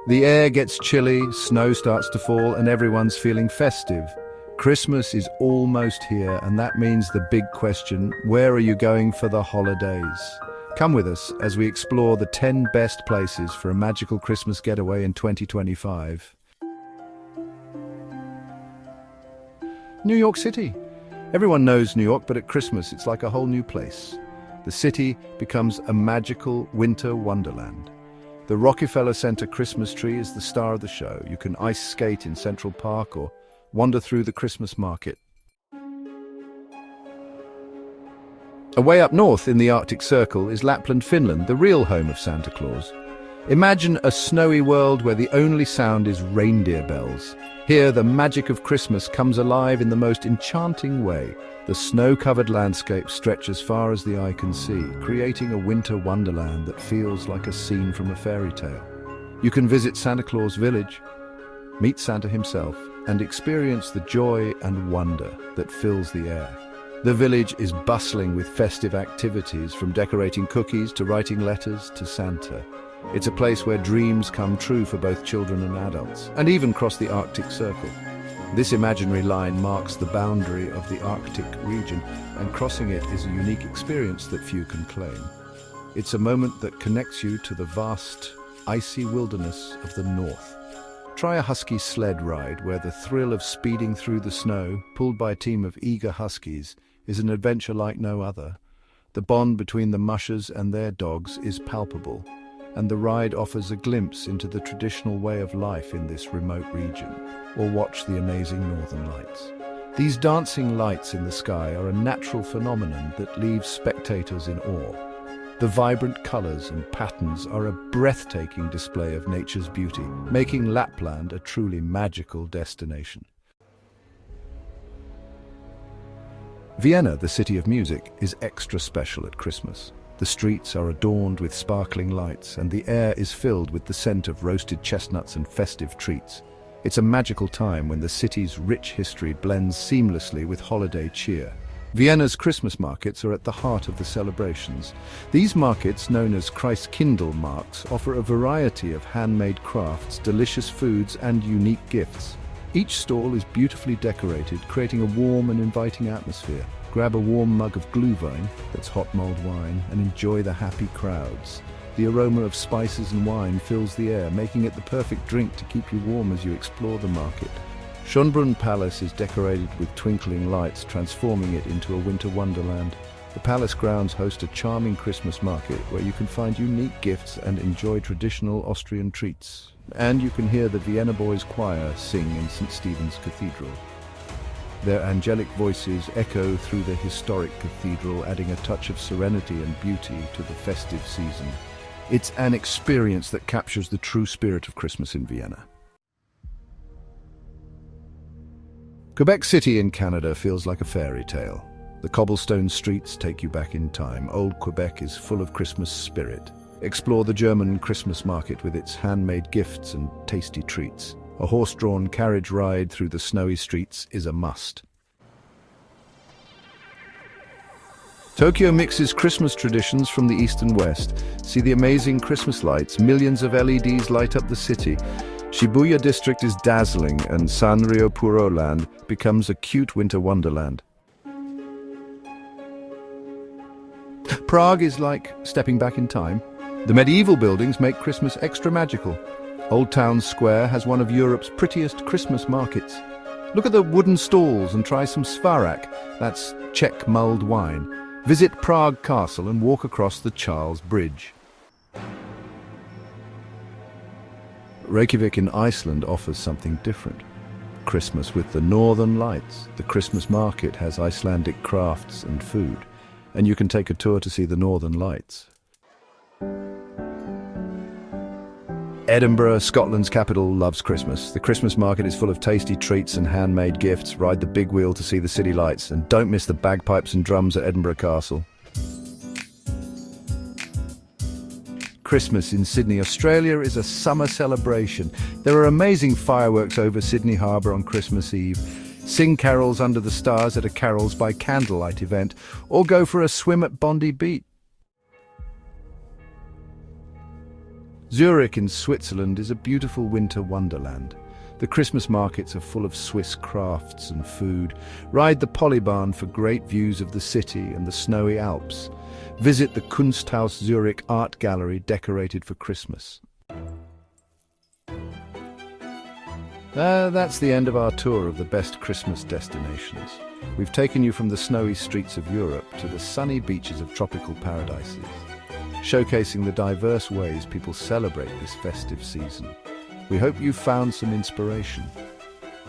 The air gets chilly, snow starts to fall, and everyone's feeling festive. Christmas is almost here, and that means the big question, where are you going for the holidays? Come with us as we explore the 10 best places for a magical Christmas getaway in 2025. New York City. Everyone knows New York, but at Christmas it's like a whole new place. The city becomes a magical winter wonderland. The Rockefeller Center Christmas tree is the star of the show. You can ice skate in Central Park or wander through the Christmas market. Away up north in the Arctic Circle is Lapland, Finland, the real home of Santa Claus. Imagine a snowy world where the only sound is reindeer bells. Here, the magic of Christmas comes alive in the most enchanting way. The snow-covered landscape stretches as far as the eye can see, creating a winter wonderland that feels like a scene from a fairy tale. You can visit Santa Claus Village, meet Santa himself, and experience the joy and wonder that fills the air. The village is bustling with festive activities, from decorating cookies to writing letters to Santa. It's a place where dreams come true for both children and adults, and even cross the Arctic Circle. This imaginary line marks the boundary of the Arctic region, and crossing it is a unique experience that few can claim. It's a moment that connects you to the vast, icy wilderness of the north. Try a husky sled ride where the thrill of speeding through the snow, pulled by a team of eager huskies, is an adventure like no other. The bond between the mushers and their dogs is palpable, and the ride offers a glimpse into the traditional way of life in this remote region. Or watch the amazing northern lights. These dancing lights in the sky are a natural phenomenon that leaves spectators in awe. The vibrant colors and patterns are a breathtaking display of nature's beauty, making Lapland a truly magical destination. Vienna, the city of music, is extra special at Christmas. The streets are adorned with sparkling lights, and the air is filled with the scent of roasted chestnuts and festive treats. It's a magical time when the city's rich history blends seamlessly with holiday cheer. Vienna's Christmas markets are at the heart of the celebrations. These markets, known as Christkindlmarkts, offer a variety of handmade crafts, delicious foods, and unique gifts. Each stall is beautifully decorated, creating a warm and inviting atmosphere. Grab a warm mug of glühwein, that's hot mulled wine, and enjoy the happy crowds. The aroma of spices and wine fills the air, making it the perfect drink to keep you warm as you explore the market. Schönbrunn Palace is decorated with twinkling lights, transforming it into a winter wonderland. The palace grounds host a charming Christmas market where you can find unique gifts and enjoy traditional Austrian treats. And you can hear the Vienna Boys Choir sing in St. Stephen's Cathedral. Their angelic voices echo through the historic cathedral, adding a touch of serenity and beauty to the festive season. It's an experience that captures the true spirit of Christmas in Vienna. Quebec City in Canada feels like a fairy tale. The cobblestone streets take you back in time. Old Quebec is full of Christmas spirit. Explore the German Christmas market with its handmade gifts and tasty treats. A horse-drawn carriage ride through the snowy streets is a must. Tokyo mixes Christmas traditions from the East and West. See the amazing Christmas lights. Millions of LEDs light up the city. Shibuya district is dazzling, and Sanrio Puro Land becomes a cute winter wonderland. Prague is like stepping back in time. The medieval buildings make Christmas extra magical. Old Town Square has one of Europe's prettiest Christmas markets. Look at the wooden stalls and try some svarak, that's Czech mulled wine. Visit Prague Castle and walk across the Charles Bridge. Reykjavik in Iceland offers something different. Christmas with the Northern Lights. The Christmas market has Icelandic crafts and food, and you can take a tour to see the Northern Lights. Edinburgh, Scotland's capital, loves Christmas. The Christmas market is full of tasty treats and handmade gifts. Ride the big wheel to see the city lights, and don't miss the bagpipes and drums at Edinburgh Castle. Christmas in Sydney, Australia is a summer celebration. There are amazing fireworks over Sydney Harbour on Christmas Eve. Sing carols under the stars at a Carols by Candlelight event, or go for a swim at Bondi Beach. Zurich in Switzerland is a beautiful winter wonderland. The Christmas markets are full of Swiss crafts and food. Ride the Polybahn for great views of the city and the snowy Alps. Visit the Kunsthaus Zurich art gallery decorated for Christmas. That's the end of our tour of the best Christmas destinations. We've taken you from the snowy streets of Europe to the sunny beaches of tropical paradises, showcasing the diverse ways people celebrate this festive season. We hope you found some inspiration.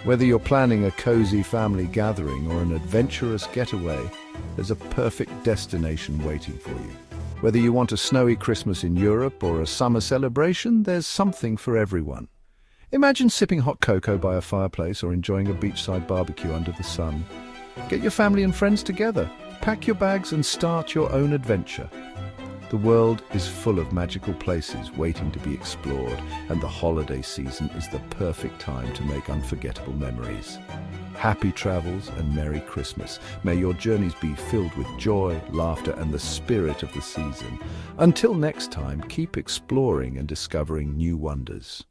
Whether you're planning a cozy family gathering or an adventurous getaway, there's a perfect destination waiting for you. Whether you want a snowy Christmas in Europe or a summer celebration, there's something for everyone. Imagine sipping hot cocoa by a fireplace or enjoying a beachside barbecue under the sun. Get your family and friends together, pack your bags and start your own adventure. The world is full of magical places waiting to be explored, and the holiday season is the perfect time to make unforgettable memories. Happy travels and Merry Christmas. May your journeys be filled with joy, laughter, and the spirit of the season. Until next time, keep exploring and discovering new wonders.